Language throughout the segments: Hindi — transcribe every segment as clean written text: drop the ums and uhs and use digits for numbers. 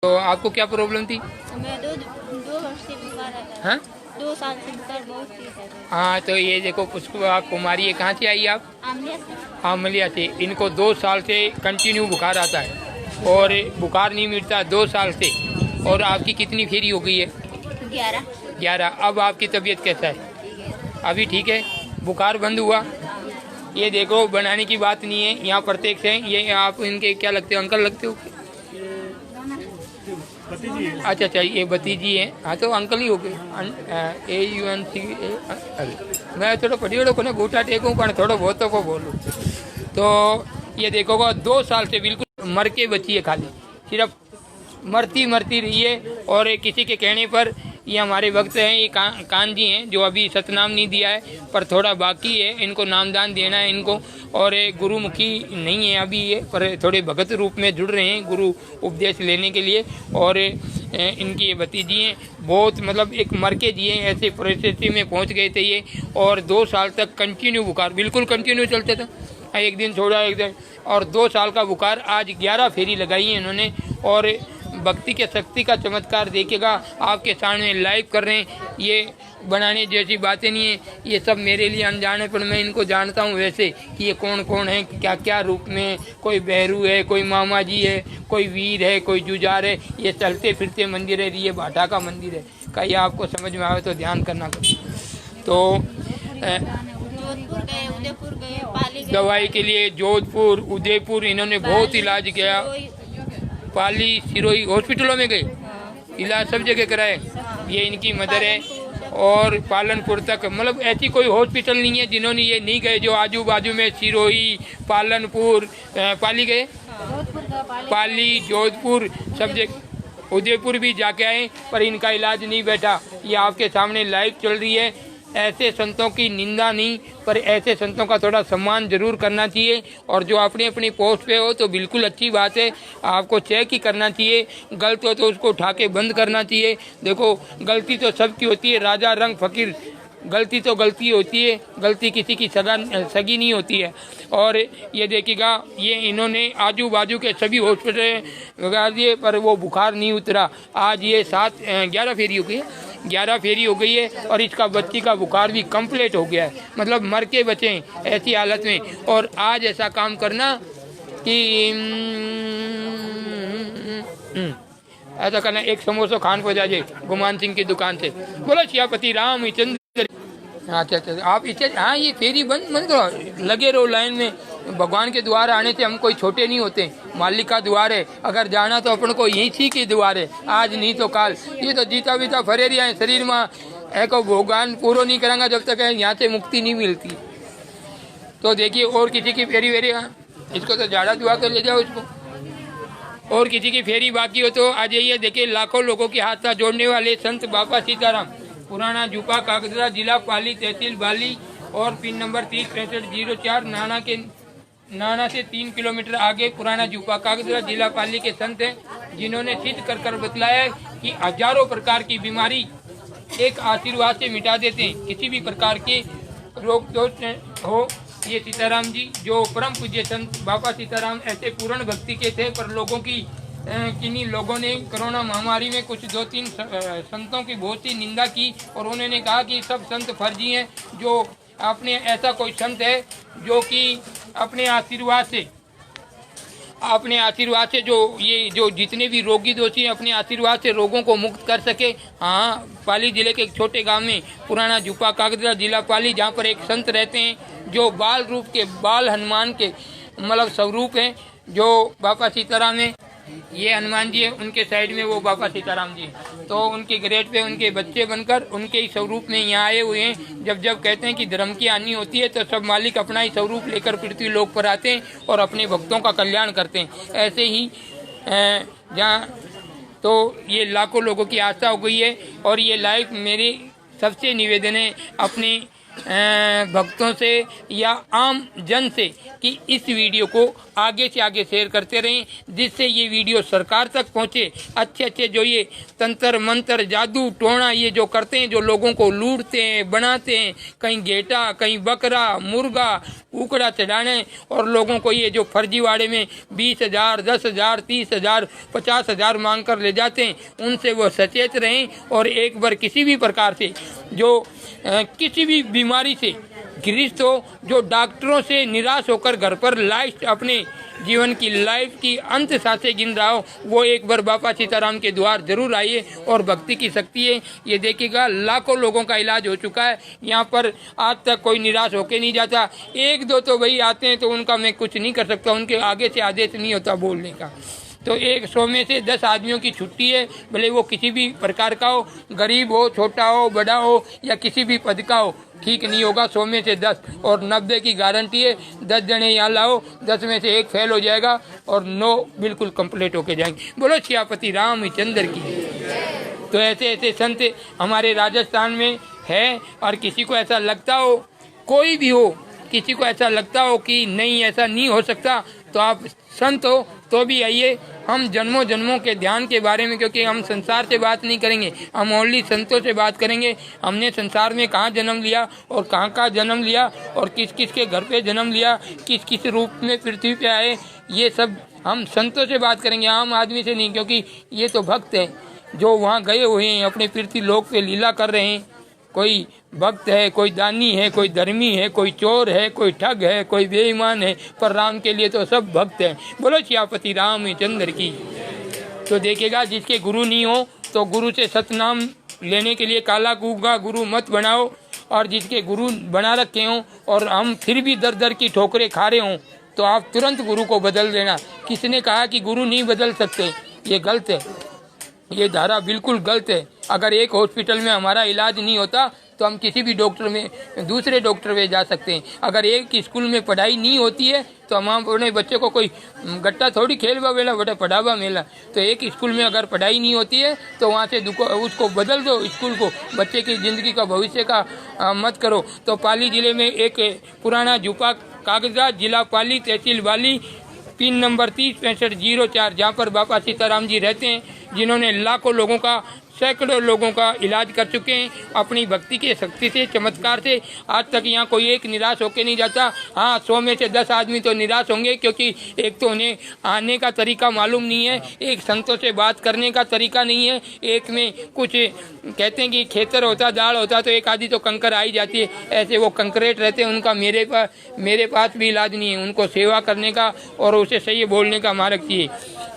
तो आपको क्या प्रॉब्लम थी? मैं दो वर्ष से बुखार आता है। हाँ 2 साल से बुखार बहुत तेज है। हाँ, तो ये देखो पुष्पा कुमारी, ये कहाँ से आई आप? आमलिया से। आमलिया से। इनको 2 साल से कंटिन्यू बुखार आता है और बुखार नहीं मिटता 2 साल से। और आपकी कितनी फेरी हो गई है? 11। अब आपकी तबीयत कैसा है? अभी ठीक है? बुखार बंद हुआ? ये देखो, बनाने की बात नहीं है, यहाँ प्रत्यक्ष है। ये आप इनके क्या लगते हो? अंकल लगते हो? अच्छा अच्छा, ये भतीजी है। हाँ तो अंकल ही हो गए। AUNC। मैं थोड़ा पढ़ियोड़ो को बूटा टेकूँ पर थोड़ा बहुत को बोलूँ। तो ये देखोगा 2 साल से बिल्कुल मर के बची है, खाली सिर्फ मरती रही है। और किसी के कहने पर ये हमारे वक्त हैं, ये कान जी हैं जो अभी सतनाम नहीं दिया है, पर थोड़ा बाकी है, इनको नामदान देना है इनको। और गुरुमुखी नहीं है अभी ये, पर थोड़े भगत रूप में जुड़ रहे हैं गुरु उपदेश लेने के लिए। और इनकी ये भतीजी हैं, बहुत मतलब एक मर के जिए ऐसे परिस्थिति में पहुंच गए थे ये। और 2 साल तक कंटिन्यू बुखार, बिल्कुल कंटिन्यू चलते था, एक दिन छोड़ा एक दिन। और 2 साल का बुखार, आज 11 फेरी लगाई है इन्होंने। और भक्ति के शक्ति का चमत्कार देखिएगा, आपके सामने लाइव कर रहे हैं। ये बनाने जैसी बातें नहीं है, ये सब मेरे लिए अनजान है, पर मैं इनको जानता हूँ वैसे कि ये कौन कौन है, क्या क्या रूप में। कोई बहरू है, कोई मामा जी है, कोई वीर है, कोई जुजार है। ये चलते फिरते मंदिर है, ये भाटा का मंदिर है। कहीं आपको समझ में आवे तो ध्यान करना। तो उदयपुर गए, पाली गए। दवाई के लिए जोधपुर, उदयपुर इन्होंने बहुत इलाज किया। पाली, सिरोही हॉस्पिटलों में गए, इलाज सब जगह कराए। ये इनकी मदर है। और पालनपुर तक, मतलब ऐसी कोई हॉस्पिटल नहीं है जिन्होंने ये नहीं गए, जो आजू बाजू में सिरोही, पालनपुर, पाली गए, पाली, जोधपुर सब जगह, उदयपुर भी जाके आए, पर इनका इलाज नहीं बैठा। ये आपके सामने लाइव चल रही है। ऐसे संतों की निंदा नहीं, पर ऐसे संतों का थोड़ा सम्मान जरूर करना चाहिए। और जो अपनी अपनी पोस्ट पे हो तो बिल्कुल अच्छी बात है, आपको चेक ही करना चाहिए। गलत हो तो उसको उठा के बंद करना चाहिए। देखो, गलती तो सबकी होती है, राजा रंग फकीर, गलती तो गलती होती है, गलती किसी की सगी नहीं होती है। और ये देखिएगा, ये इन्होंने आजू बाजू के सभी हॉस्पिटल लगा दिए, पर वो बुखार नहीं उतरा। आज ये 11 फेरी हो गई है, 11 फेरी हो गई है। और इसका बच्ची का बुखार भी कंप्लीट हो गया है, मतलब मर के बचे ऐसी हालत में। और आज ऐसा काम करना कि ऐसा करना, एक समोसा खान को जाइए गुमान सिंह की दुकान से, बोलो सियापति रामचंद्र। अच्छा अच्छा, आप इसे, हाँ ये फेरी बंद मत करो, लगे रहो लाइन में। भगवान के द्वार आने से हम कोई छोटे नहीं होते, मालिक का द्वार है। अगर जाना तो अपन को यही सी की द्वार है, आज नहीं तो काल। ये तो जीता बीता फरेरिया है शरीर में, एको भगवान पूरा नहीं करांगा जब तक यहाँ से मुक्ति नहीं मिलती। तो देखिए, और किसी की फेरी वेरी, इसको तो झाड़ा दुआ कर ले जाओ इसको। और किसी की फेरी बाकी हो तो आ जाइए। देखिए, लाखों लोगों के हाथ साथ जोड़ने वाले संत बाबा सीताराम, पुराना जुपा कागजरा, जिला पाली, तहसील बाली, और पिन नंबर 306504, नाना से 3 किलोमीटर आगे पुराना जुपा कागजरा, जिला पाली के संत हैं, जिन्होंने सिद्ध कर बतलाया कि हजारों प्रकार की बीमारी एक आशीर्वाद से मिटा देते हैं। किसी भी प्रकार के रोग दोष हो, ये सीताराम जी, जो परम पूज्य संत बाबा सीताराम ऐसे पूर्ण भक्ति के थे, पर लोगों की किन्हीं लोगों ने कोरोना महामारी में कुछ 2-3 संतों की बहुत ही निंदा की। और उन्होंने कहा कि सब संत फर्जी हैं। जो अपने ऐसा कोई संत है जो कि अपने आशीर्वाद से जो जितने भी रोगी दोषी हैं, अपने आशीर्वाद से रोगों को मुक्त कर सके। हाँ, पाली जिले के एक छोटे गांव में पुराना जुपा कागजरा, जिला पाली, जहाँ पर एक संत रहते हैं जो बाल रूप के, बाल हनुमान के मतलब स्वरूप हैं, जो बाबा सीताराम है। ये हनुमान जी है, उनके साइड में वो बाबा सीताराम जी है। तो उनके ग्रेड पे उनके बच्चे बनकर उनके ही स्वरूप में यहाँ आए हुए हैं। जब कहते हैं कि धर्म की हानि होती है तो सब मालिक अपना ही स्वरूप लेकर पृथ्वी लोक पर आते हैं और अपने भक्तों का कल्याण करते हैं। ऐसे ही जहाँ तो ये लाखों लोगों की आस्था हो गई है। और ये लाइव मेरे सबसे निवेदन है, अपने भक्तों से या आम जन से कि इस वीडियो को आगे से आगे शेयर करते रहें, जिससे ये वीडियो सरकार तक पहुँचे। अच्छे अच्छे जो ये तंत्र मंत्र जादू टोना ये जो करते हैं, जो लोगों को लूटते हैं बनाते हैं, कहीं गेटा कहीं बकरा मुर्गा उकड़ा चढ़ाने, और लोगों को ये जो फर्जीवाड़े में 20,000 10,000 30,000 50,000 मांग कर ले जाते हैं, उनसे वो सचेत रहें। और एक बार किसी भी प्रकार से जो किसी भी बीमारी से ग्रस्त हो, जो डॉक्टरों से निराश होकर घर पर लास्ट अपने जीवन की लाइफ की अंत सांसें गिन रहा हो, वो एक बार बाबा सीताराम के द्वार जरूर आइए। और भक्ति की शक्ति है, ये देखिएगा लाखों लोगों का इलाज हो चुका है यहाँ पर, आज तक कोई निराश होके नहीं जाता। एक दो तो वही आते हैं तो उनका मैं कुछ नहीं कर सकता, उनके आगे से आदेश नहीं होता बोलने का। तो 100 में से 10 आदमियों की छुट्टी है, भले वो किसी भी प्रकार का हो, गरीब हो छोटा हो बड़ा हो या किसी भी पद का हो, ठीक नहीं होगा 100 में से 10। और 90 की गारंटी है, 10 जने यहाँ लाओ, 10 में से 1 फेल हो जाएगा और 9 बिल्कुल कंप्लीट होके जाएंगे। बोलो सियापति रामचंद्र की। तो ऐसे ऐसे संत हमारे राजस्थान में है। और किसी को ऐसा लगता हो, कोई भी हो, किसी को ऐसा लगता हो कि नहीं ऐसा नहीं हो सकता, तो आप संत हो तो भी आइए। हम जन्मों जन्मों के ध्यान के बारे में, क्योंकि हम संसार से बात नहीं करेंगे, हम ओनली संतों से बात करेंगे। हमने संसार में कहाँ जन्म लिया और कहाँ जन्म लिया और किस किस के घर पे जन्म लिया, किस किस रूप में पृथ्वी पे आए, ये सब हम संतों से बात करेंगे, आम आदमी से नहीं। क्योंकि ये तो भक्त हैं जो वहाँ गए हुए हैं, अपने पृथ्वी लोक पे लीला कर रहे हैं। कोई भक्त है, कोई दानी है, कोई धर्मी है, कोई चोर है, कोई ठग है, कोई बेईमान है, पर राम के लिए तो सब भक्त हैं। बोलो सियापति रामचंद्र की। तो देखिएगा, जिसके गुरु नहीं हो तो गुरु से सतनाम लेने के लिए काला गूंगा गुरु मत बनाओ। और जिसके गुरु बना रखे हों और हम फिर भी दर दर की ठोकरें खा रहे हों, तो आप तुरंत गुरु को बदल देना। किसने कहा कि गुरु नहीं बदल सकते? ये गलत है, ये धारा बिल्कुल गलत है। अगर एक हॉस्पिटल में हमारा इलाज नहीं होता तो हम किसी भी डॉक्टर में दूसरे डॉक्टर में जा सकते हैं। अगर एक स्कूल में पढ़ाई नहीं होती है तो हम अपने बच्चे को कोई गट्टा थोड़ी खेलवा मेला बटा पढ़ावा मेला। तो एक स्कूल में अगर पढ़ाई नहीं होती है तो वहाँ से उसको बदल दो, स्कूल को, बच्चे की ज़िंदगी का भविष्य का मत करो। तो पाली जिले में एक पुराना जुपा कागजात, जिला पाली, तहसील वाली, पिन नंबर 306504, जहाँ पर बाबा सीताराम जी रहते हैं, जिन्होंने लाखों लोगों का, सैकड़ों लोगों का इलाज कर चुके हैं अपनी भक्ति के शक्ति से, चमत्कार से। आज तक यहाँ कोई एक निराश होकर नहीं जाता। हाँ, 100 में से 10 आदमी तो निराश होंगे, क्योंकि एक तो उन्हें आने का तरीका मालूम नहीं है, एक संतों से बात करने का तरीका नहीं है, एक में कुछ कहते हैं कि खेतर होता दाल होता तो एक आधी तो कंकर आई जाती है, ऐसे वो कंकरेट रहते हैं। उनका मेरे पास भी इलाज नहीं है, उनको सेवा करने का और उसे सही बोलने का मार्ग चाहिए।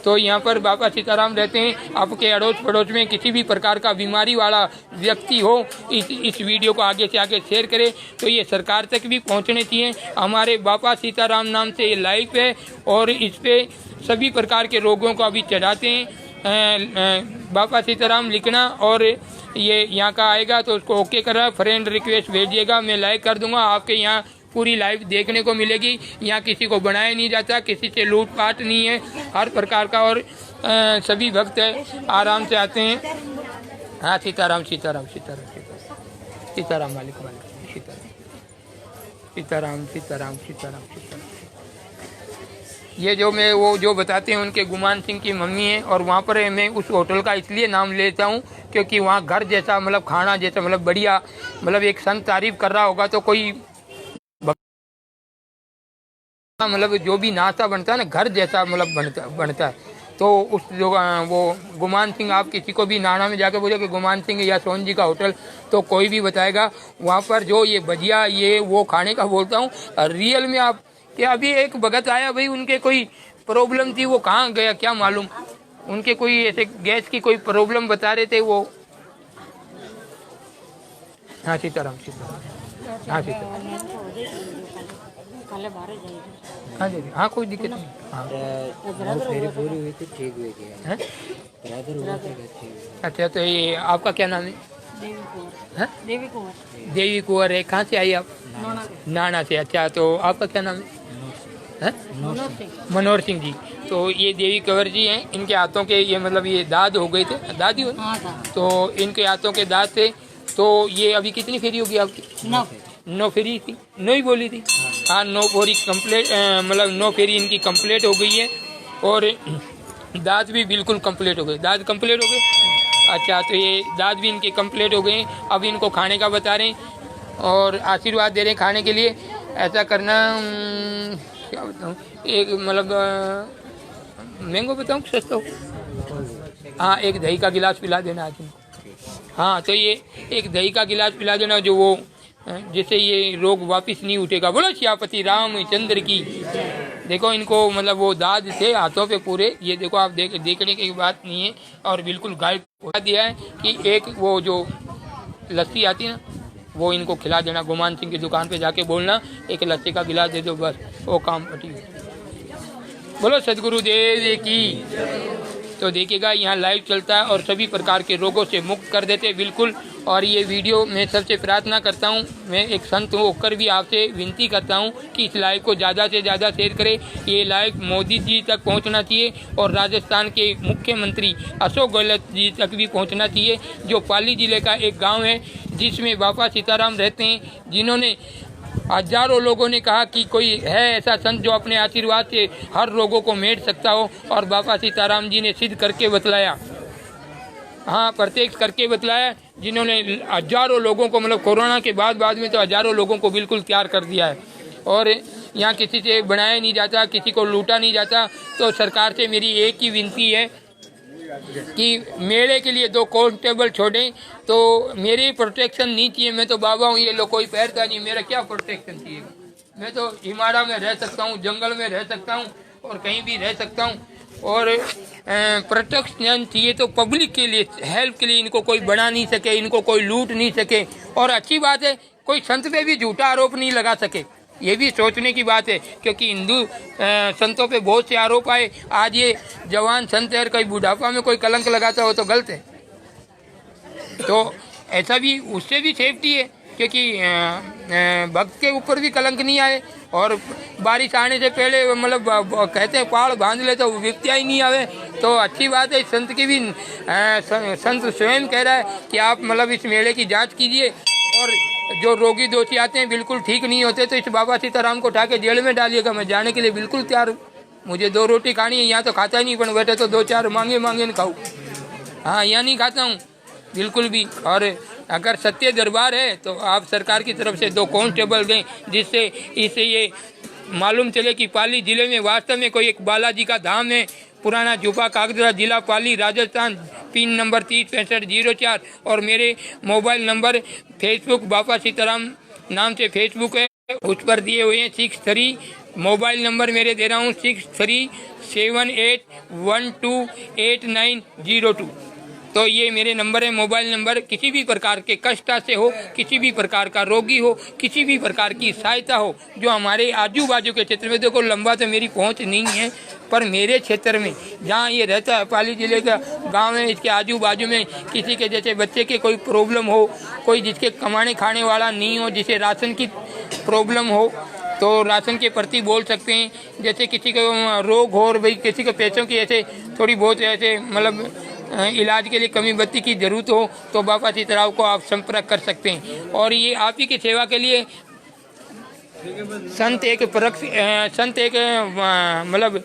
तो यहाँ पर बाबा सीताराम रहते हैं। आपके अड़ोस पड़ोस में किसी भी प्रकार का बीमारी वाला व्यक्ति हो, इस वीडियो को आगे से आगे शेयर करें, तो ये सरकार तक भी पहुँचने चाहिए। हमारे बाबा सीताराम नाम से ये लाइव है और इस पर सभी प्रकार के रोगों को अभी चढ़ाते हैं। बाबा सीताराम लिखना और ये यहाँ का आएगा तो उसको ओके करा, फ्रेंड रिक्वेस्ट भेजिएगा, मैं लाइक कर दूंगा। आपके यहाँ पूरी लाइव देखने को मिलेगी। यहाँ किसी को बनाया नहीं जाता, किसी से लूटपाट नहीं है, हर प्रकार का। और सभी भक्त आराम से आते हैं। हाँ, सीताराम सीताराम सीताराम सीताराम सीताराम मालिक मालिक सीताराम सीताराम सीताराम सीताराम सीताराम। ये जो मैं वो जो बताते हैं उनके गुमान सिंह की मम्मी है। और वहाँ पर मैं उस होटल का इसलिए नाम लेता हूँ क्योंकि वहाँ घर जैसा, मतलब खाना जैसा, मतलब बढ़िया, मतलब एक संत तारीफ कर रहा होगा तो कोई मतलब जो भी नाश्ता बनता है ना, घर जैसा मतलब बनता है। तो उस जो वो गुमान सिंह, आप किसी को भी नाना में जाकर बोलो कि गुमान सिंह या सोन जी का होटल, तो कोई भी बताएगा। वहाँ पर जो ये भजिया ये वो खाने का बोलता हूँ, रियल में आप कि अभी एक भगत आया भाई, उनके कोई प्रॉब्लम थी, वो कहाँ गया क्या मालूम, उनके कोई ऐसे गैस की कोई प्रॉब्लम बता रहे थे वो। हाँ सीताराम सीताराम, हाँ सीताराम, हाँ जी, हाँ कोई दिक्कत नहीं। हाँ पूरी हुई थी, ठीक हुई थी। अच्छा, तो ये आपका क्या नाम है? देवी कुंवर। देवी कुंवर है। कहाँ से आई आप? नाना से। अच्छा, तो आपका क्या नाम है? मनोहर सिंह जी। तो ये देवी कुंवर जी हैं। इनके हाथों के ये मतलब ये दाद हो गए थे, दादी हो, तो इनके हाथों के दाद थे। तो ये अभी कितनी फेरी होगी आपकी? नो फेरी थी, नो ही बोली थी। हाँ, नो फेरी कंप्लीट, मतलब नो फेरी इनकी कंप्लीट हो गई है। और दांत भी बिल्कुल कंप्लीट हो गए। दांत कंप्लीट हो गए। अच्छा, तो ये दांत भी इनके कंप्लीट हो गए। अब इनको खाने का बता रहे हैं और आशीर्वाद दे रहे हैं खाने के लिए। ऐसा करना, क्या बताऊँ, एक मतलब महंगो बताऊँ सस्ता हो? हाँ, एक दही का गिलास पिला देना आज इनको। हाँ, तो ये एक दही का गिलास पिला देना, जो वो जिससे ये रोग वापस नहीं उठेगा। बोलो सियापति रामचंद्र की। देखो इनको मतलब वो दाद थे हाथों पे पूरे, ये देखो आप देखने की बात नहीं है। और बिल्कुल गायब बता दिया है कि एक वो जो लस्सी आती है ना, वो इनको खिला देना। गुमान सिंह की दुकान पे जाके बोलना एक लस्सी का गिलास दे दो, बस वो काम पटी। बोलो सदगुरु देव की। तो देखिएगा यहाँ लाइव चलता है और सभी प्रकार के रोगों से मुक्त कर देते बिल्कुल। और ये वीडियो मैं सबसे प्रार्थना करता हूँ, मैं एक संत होकर भी आपसे विनती करता हूँ कि इस लाइव को ज़्यादा से ज़्यादा शेयर करें। ये लाइव मोदी जी तक पहुँचना चाहिए और राजस्थान के मुख्यमंत्री अशोक गहलोत जी तक भी पहुँचना चाहिए, जो पाली जिले का एक गाँव है जिसमें बाबा सीताराम रहते हैं, जिन्होंने हजारों लोगों ने कहा कि कोई है ऐसा संत जो अपने आशीर्वाद से हर रोगों को मेट सकता हो, और बाबा सीताराम जी ने सिद्ध करके बतलाया। हाँ, प्रत्यक्ष करके बतलाया, जिन्होंने हजारों लोगों को, मतलब कोरोना के बाद में तो हजारों लोगों को बिल्कुल तैयार कर दिया है। और यहाँ किसी से बनाया नहीं जाता, किसी को लूटा नहीं जाता। तो सरकार से मेरी एक ही विनती है कि मेले के लिए 2 कांस्टेबल छोड़ें। तो मेरी प्रोटेक्शन नहीं चाहिए, मैं तो बाबा हूँ, ये लोग कोई पैरता नहीं, मेरा क्या प्रोटेक्शन चाहिए। मैं तो हिमाड़ा में रह सकता हूँ, जंगल में रह सकता हूँ और कहीं भी रह सकता हूँ। और प्रोटेक्शन चाहिए तो पब्लिक के लिए, हेल्प के लिए। इनको कोई बना नहीं सके, इनको कोई लूट नहीं सके। और अच्छी बात है, कोई संत पे भी झूठा आरोप नहीं लगा सके, ये भी सोचने की बात है। क्योंकि हिंदू संतों पे बहुत से आरोप आए। आज ये जवान संत है, कोई बुढ़ापा में कोई कलंक लगाता हो तो गलत है। तो ऐसा भी, उससे भी सेफ्टी है, क्योंकि भक्त के ऊपर भी कलंक नहीं आए। और बारिश आने से पहले मतलब कहते हैं पहाड़ बांध ले तो विपत्तियाँ ही नहीं आवे। तो अच्छी बात है। संत की भी संत स्वयं कह रहा है कि आप मतलब इस मेले की जांच कीजिए, और जो रोगी दोषी आते हैं बिल्कुल ठीक नहीं होते तो इस बाबा सीताराम को उठा के जेल में डालिएगा। मैं जाने के लिए बिल्कुल तैयार हूँ। मुझे 2 रोटी खानी है, यहाँ तो खाता ही नहीं, पर बैठे तो 2-4 मांगे न खाऊँ। हाँ, यहाँ नहीं खाता हूँ बिल्कुल भी। और अगर सत्य दरबार है तो आप सरकार की तरफ से 2 कांस्टेबल दें, जिससे इससे ये मालूम चले कि पाली जिले में वास्तव में कोई एक बालाजी का धाम है। पुराना जुबा कागजरा, जिला पाली, राजस्थान, पिन नंबर 306504। और मेरे मोबाइल नंबर फेसबुक बाबा सीताराम नाम से फेसबुक है, उस पर दिए हुए हैं। 63 मोबाइल नंबर मेरे दे रहा हूँ, 6378128902। तो ये मेरे नंबर है, मोबाइल नंबर। किसी भी प्रकार के कष्ट से हो, किसी भी प्रकार का रोगी हो, किसी भी प्रकार की सहायता हो, जो हमारे आजू बाजू के क्षेत्र में, देखो लंबा तो मेरी पहुंच नहीं है, पर मेरे क्षेत्र में जहाँ ये रहता है, पाली जिले का गांव है, इसके आजू बाजू में किसी के जैसे बच्चे के कोई प्रॉब्लम हो, कोई जिसके कमाने खाने वाला नहीं हो, जिसे राशन की प्रॉब्लम हो, तो राशन के प्रति बोल सकते हैं। जैसे किसी को रोग हो और भाई किसी को पैसों की ऐसे थोड़ी बहुत ऐसे मतलब इलाज के लिए कमी बत्ती की जरूरत हो, तो बाबा सीताराम को आप संपर्क कर सकते हैं। और ये आप ही की सेवा के लिए संत एक मतलब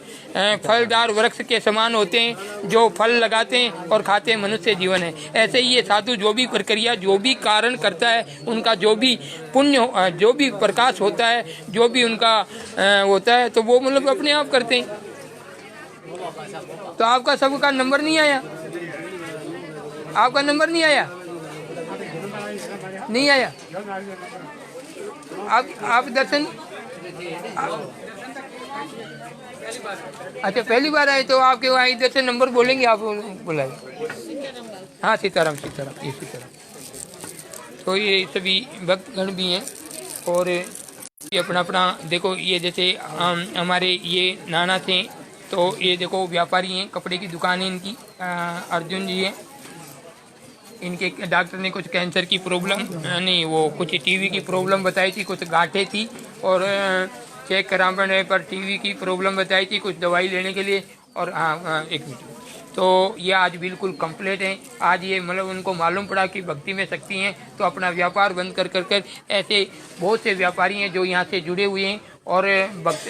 फलदार वृक्ष के समान होते हैं, जो फल लगाते हैं और खाते हैं, मनुष्य जीवन है। ऐसे ही ये साधु जो भी प्रक्रिया, जो भी कारण करता है, उनका जो भी पुण्य, जो भी प्रकाश होता है, जो भी उनका होता है, तो वो मतलब अपने आप करते हैं। तो आपका सबका नंबर नहीं आया? आपका नंबर नहीं आया? नहीं आया? आप दर्शन अच्छा पहली बार आए, तो आपके वहाँ इधर से नंबर बोलेंगे, आप बुलाए। हाँ, सीताराम सीताराम, ये सीताराम। तो ये सभी भक्तगण भी हैं। और ये अपना अपना देखो, ये जैसे हमारे ये नाना थे, तो ये देखो व्यापारी हैं, कपड़े की दुकान है इनकी। अर्जुन जी हैं, इनके डॉक्टर ने कुछ कैंसर की प्रॉब्लम नहीं, वो कुछ टीवी की प्रॉब्लम बताई थी, कुछ गांठें थी, और चेक कराने पर टीवी की प्रॉब्लम बताई थी, कुछ दवाई लेने के लिए। और हाँ, एक मिनट। तो ये आज बिल्कुल कंप्लीट हैं। आज ये मतलब उनको मालूम पड़ा कि भक्ति में शक्ति है, तो अपना व्यापार बंद कर ऐसे बहुत से व्यापारी हैं जो यहाँ से जुड़े हुए हैं और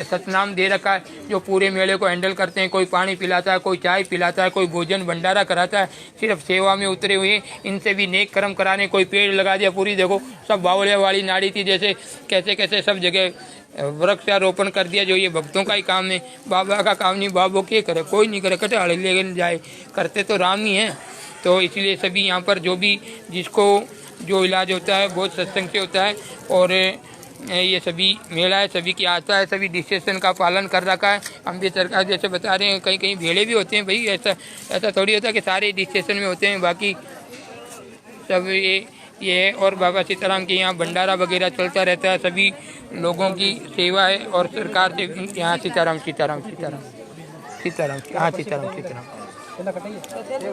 सतनाम दे रखा है, जो पूरे मेले को हैंडल करते हैं। कोई पानी पिलाता है, कोई चाय पिलाता है, कोई भोजन भंडारा कराता है, सिर्फ सेवा में उतरे हुए हैं। इनसे भी नेक कर्म कराने, कोई पेड़ लगा दिया, पूरी देखो सब बावलिया वाली नाड़ी थी, जैसे कैसे कैसे सब जगह वृक्षारोपण कर दिया, जो ये भक्तों का ही काम है, बाबा का काम नहीं। बाबा क्या करे, कोई नहीं करे, कटाड़े लेकर जाए, करते तो राम ही हैं। तो इसलिए सभी यहाँ पर जो भी जिसको जो इलाज होता है बहुत सत्संग से होता है। और ये सभी मेला है, सभी की आस्था है, सभी डिस्टेंस का पालन कर रखा है। हम भी सरकार जैसे बता रहे हैं, कहीं कहीं भेड़े भी होते हैं भाई, ऐसा थोड़ी होता है कि सारे डिस्टेंस में होते हैं, बाकी सब ये और बाबा सीताराम के यहाँ भंडारा वगैरह चलता रहता है, सभी लोगों की सेवा है। और सरकार से यहाँ सीताराम सीताराम सीताराम सीताराम हाँ सीताराम सीताराम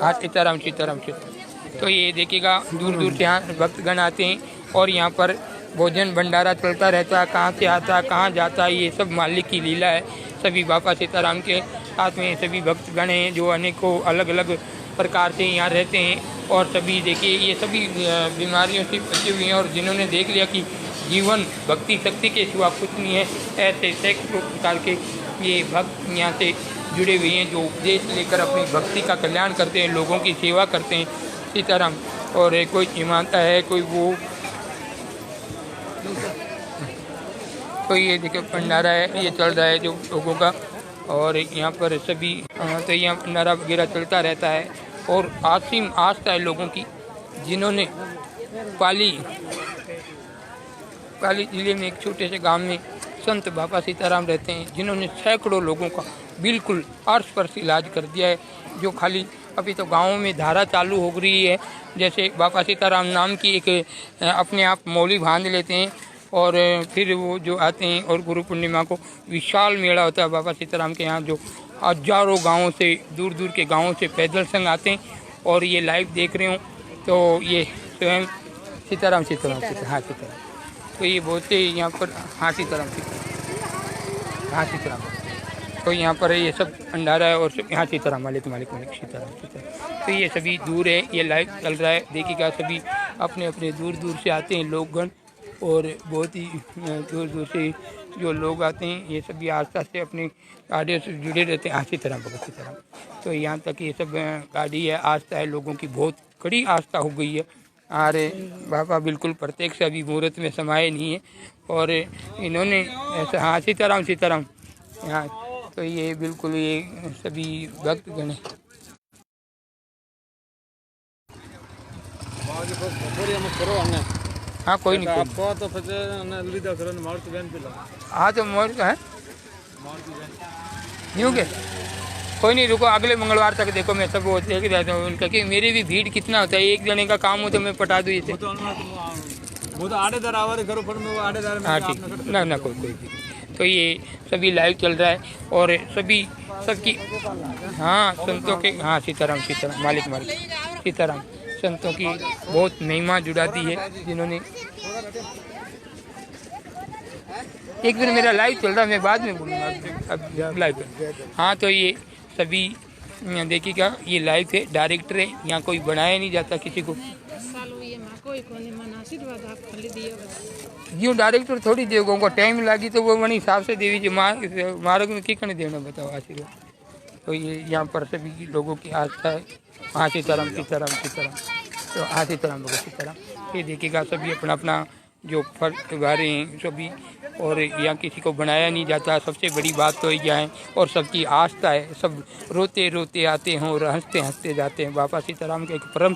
हाँ सीताराम सीताराम सीताराम। तो ये देखिएगा दूर दूर से यहाँ भक्तगण आते हैं और यहाँ पर भोजन भंडारा चलता रहता है। कहाँ से आता है, कहाँ जाता है, ये सब मालिक की लीला है। सभी बाबा सीताराम के साथ में सभी भक्तगण हैं जो अनेकों अलग अलग प्रकार से यहाँ रहते हैं। और सभी देखिए ये सभी बीमारियों से बचे हुए हैं और जिन्होंने देख लिया कि जीवन भक्ति शक्ति के सिवा कुछ नहीं है, ऐसे सैकड़ों प्रकार के ये भक्त यहाँ से जुड़े हुए हैं जो उपदेश लेकर अपनी भक्ति का कल्याण करते हैं, लोगों की सेवा करते हैं। सीताराम। और कोई ईमानता है, कोई वो, कोई ये देखिए भंडारा है, ये चल रहा है जो लोगों का। और यहाँ पर सभी तो यहाँ भंडारा वगैरह चलता रहता है। और असीम आस्था है लोगों की, जिन्होंने पाली जिले में एक छोटे से गांव में संत बाबा सीताराम रहते हैं, जिन्होंने सैकड़ों लोगों का बिल्कुल अर्श पर इलाज कर दिया है। जो खाली अभी तो गाँव में धारा चालू हो रही है, जैसे बाबा सीताराम नाम की एक अपने आप मौली बांध लेते हैं और फिर वो जो आते हैं और गुरु पूर्णिमा को विशाल मेला होता है बाबा सीताराम के यहाँ, जो हजारों गांवों से दूर दूर के गांवों से पैदल संग आते हैं। और ये लाइव देख रहे हो तो ये स्वयं सीताराम सीताराम सीताराम हाँ सीताराम। तो ये बहुत से यहाँ पर हाँ सीताराम सीताराम हाँ सीताराम। तो यहाँ पर ये सब भंडारा है और सब यहाँ सीताराम मालिक मालिक मालिक सीताराम सीताराम। तो ये सभी दूर है, ये लाइव चल रहा है, देखिएगा सभी अपने अपने दूर दूर से आते हैं लोगगण। और बहुत ही दूर दूर से जो लोग आते हैं, ये सभी आस्था से अपनी गाड़ियों से जुड़े रहते हैं। हाँ सीताराम भगत सीताराम। तो यहाँ तक ये सब गाड़ी है, आस्था है, लोगों की बहुत कड़ी आस्था हो गई है। और बाबा बिल्कुल प्रत्यक्ष अभी मुहूर्त में समाये नहीं है और इन्होंने ऐसा हाँ सीताराम सीताराम यहाँ। तो ये बिल्कुल ये सभी भक्तगण हैं। हाँ कोई नहीं, आपको तो हाँ तो मोर का है यूँ के कोई नहीं, रुको अगले मंगलवार तक देखो, मैं सब वो देख जाता हूँ उनका कि मेरी भी भीड़ कितना होता है। एक जने का काम हो तो मैं पटा दूँ इसे, वो तो आड़ेदार आवारे करो पर मैं वो आड़ेदार हाँ ठीक ना कोई। तो ये सभी लाइव चल रहा है और सभी सबकी हाँ संतों के हाँ सीताराम सीताराम मालिक मालिक सीताराम। संतों की बहुत महिमा जुड़ा दी है, जिन्होंने एक दिन मेरा लाइव चल रहा है, मैं बाद में बोलूँगा अब लाइव। हाँ तो ये सभी देखिएगा, ये लाइव है, डायरेक्टर है, यहाँ कोई बनाया नहीं जाता किसी को। यूँ डायरेक्टर थोड़ी देगा, उनको टाइम लगी तो वो मनी हिसाब से देवी जी मार्ग में की करने देना, बताओ आशीर्वाद। तो ये यहाँ पर सभी लोगों की आस्था है। हाँ सीताराम सीताराम सीताराम। तो हाँ सीताराम भगत सीताराम। ये देखिएगा सभी अपना अपना जो फर्ज निभारे हैं सभी, और यहाँ किसी को बनाया नहीं जाता। सबसे बड़ी बात तो यह है, और सबकी आस्था है, सब रोते रोते आते हैं और हंसते हंसते जाते हैं। बाबा सीताराम का एक परम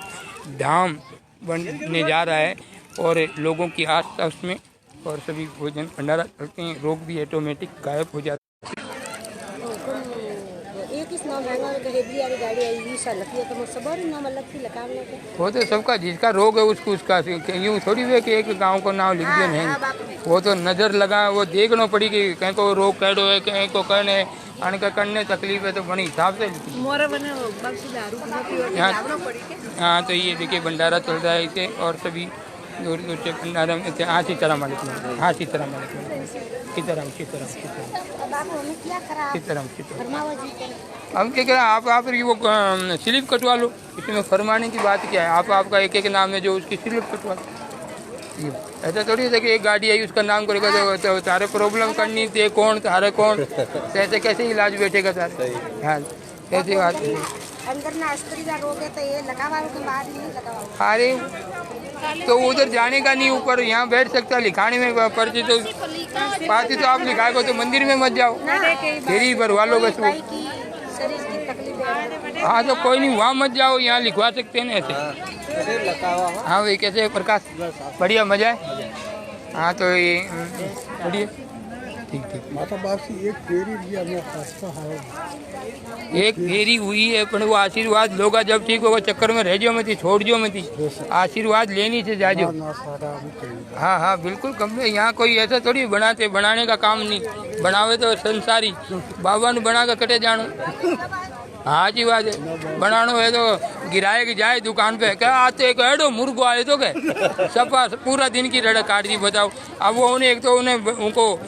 धाम बनने जा रहा है और लोगों की आस्था उसमें, और सभी भोजन भंडारा करते हैं, रोग भी ऑटोमेटिक गायब हो जाता है। वो तो सबका जिसका रोग है उसको उसका, यूँ थोड़ी है कि एक गांव को नाम लिख दिया नहीं, वो तो नज़र लगा, वो देखना पड़ी कि कहीं को रोग कैडो है, कहीं को करने आने का करने तकलीफ है, तो बड़ी हिसाब से हाँ। तो ये देखिए भंडारा चल रहा है इसे, और सभी दूर दूर से भंडारा में हाँ सीताराम वाले हाँ सीताराम वाले सीताराम सीताराम सीताराम बाबू हमें क्या करा सीताराम सीताराम। फरमाओ जी हम क्या कह रहे हैं, आप वो स्लिप कटवा लो, इसमें फरमाने की बात क्या है। आपका एक एक नाम है जो उसकी स्लिप कटवा लो। ये ऐसा थोड़ी है कि एक गाड़ी आई उसका नाम करेगा तो तारे प्रॉब्लम करनी थे कौन तारे कौन, तो ऐसे कैसे इलाज बैठेगा तारे। हाँ कैसी बात है। अंदर ना अस्त्री का रोग है तो ये लगावा के बाद नहीं लगावा। अरे तो उधर जाने का नहीं, ऊपर यहाँ बैठ सकता, लिखाने में पर्ची तो पाती तो आप लिखाएगा तो मंदिर में मत जाओ, फेरी भरवा लो बस वो। की शरीर की तकलीफ है। हाँ तो कोई नहीं, वहाँ मत जाओ, यहाँ लिखवा सकते हैं ना ऐसे। हाँ भाई कैसे प्रकाश, बढ़िया मजा है। हाँ तो ये बढ़िया, ठीक ठीक। माता बाप एक फेरी दिया मैं खास्ता है, एक फेरी हुई है पर वो आशीर्वाद लोगा जब ठीक होगा, चक्कर में रह जाओ मत, छोड़ जो मत, आशीर्वाद लेनी से जाजो। ना सारा भी चाहिए। हाँ हाँ बिल्कुल कम, यहाँ कोई ऐसा थोड़ी बनाते, बनाने का काम नहीं, बनावे तो संसारी बाबा ने बना कर कटे जानो। हाँ जी बात है, बनानो है तो गिराए कि जाए दुकान पे, क्या आते एक एडो मुर्गो आए तो क्या सफा पूरा दिन की रड़क काट दी। बताओ अब वो उन्हें एक तो उन्हें उनको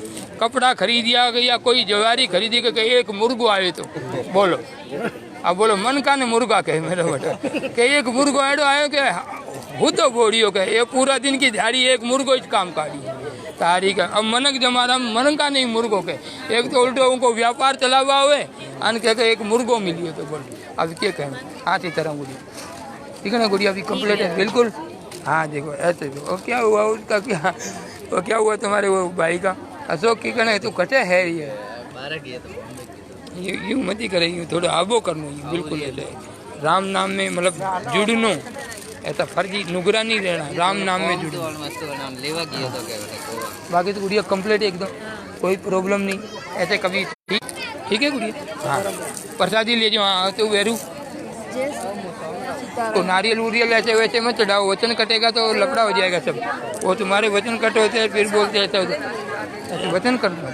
कपड़ा खरीद दिया या कोई जवारी खरीदी कि एक मुर्गो आए तो बोलो, अब बोलो मन का ने मुर्गा कहे मेरा बेटा कि एक मुर्गो एडो आयो के वो तो बोड़ियो के ये पूरा दिन की दिहाड़ी एक मुर्गो इस काम काटी तारीख। अब मनक जमाना में मन का नहीं मुर्गो के, एक तो उल्टो उनको व्यापार चलावा हुए अन कह के एक मुर्गो मिली तो बोल अब क्या कहें। हाँ सीताराम गुड़िया ठीक है ना, गुड़िया अभी कंप्लीट है बिल्कुल। हाँ देखो ऐसे और क्या हुआ उसका, क्या वो क्या हुआ तुम्हारे वो भाई का अशोक की कहना तू कटे है ये यूँ मत ही करे, यूँ थोड़ा आबो करनो बिल्कुल ऐसे राम नाम में मतलब जुड़नो, ऐसा फर्जी नुगरा नहीं रहना, राम नाम में जुड़ो। बाकी तो गुड़िया कंप्लीट एकदम, कोई प्रॉब्लम नहीं ऐसे कभी। ठीक है गुड़िया। हाँ प्रसादी ले जाओ। हाँ तो वेरू तो नारियल उरियल ऐसे वैसे मत चढ़ाओ, वचन कटेगा तो लफड़ा हो जाएगा सब। वो तुम्हारे वचन कट होते हैं फिर बोलते हैं ऐसा वचन कर दो।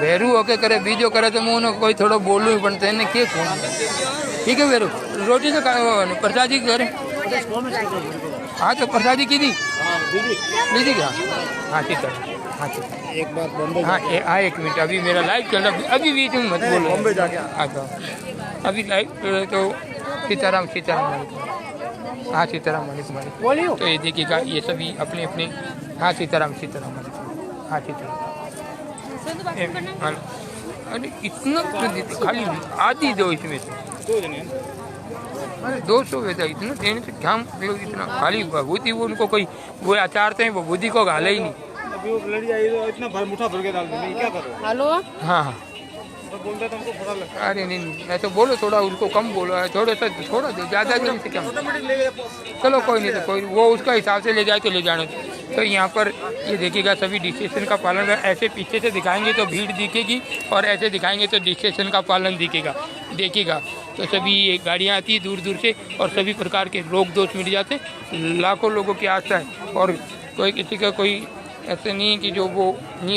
वेरू होके करे बीजो करे तो मुँह कोई थोड़ा बोलूँ ही पड़ता है क्या कौन। ठीक है वेरू रोटी तो प्रसादी करे। हाँ तो प्रसादी की दी लीजिए क्या। हाँ ठीक है। हाँ ठीक है एक बार बॉम्बे हाँ हाँ एक मिनट अभी मेरा लाइव चल रहा, अभी बीच में मत बोलो। बॉम्बे जाके अच्छा अभी लाइव तो सीताराम सीताराम मालिक। हाँ सीताराम मालिक मालिक। तो ये देखिएगा ये सभी अपने अपने। हाँ सीताराम सीताराम मालिक। हाँ सीताराम। अरे इतना खाली आधी दो इसमें से, अरे 200 वैसा इतना देने से क्या मतलब, इतना खाली भभूति वो उनको कोई वो आचारते हैं, वो बुद्धि को गाले ही नहीं। अभी वो लड़ी आई तो इतना भर मुठा भर के डाल देंगे, क्या करो। हेलो हाँ हाँ तो बोलता है तुमको पता लगता अरे नहीं ऐसे बोलो, थोड़ा उनको कम बोलो, थोड़ा सा छोड़ा दो, ज़्यादा देने से क्या। चलो कोई नहीं, तो कोई वो उसका हिसाब से ले जाए तो ले जाने। तो यहाँ पर ये देखिएगा सभी डिस्टेंस का पालन, ऐसे पीछे से दिखाएंगे तो भीड़ दिखेगी और ऐसे दिखाएंगे तो डिस्टेंस का पालन देखिएगा। तो सभी ये गाड़ियाँ आती है दूर दूर से और सभी प्रकार के रोग दोष मिट जाते, लाखों लोगों की आस्था है और कोई किसी का कोई ऐसे नहीं है कि जो वो नहीं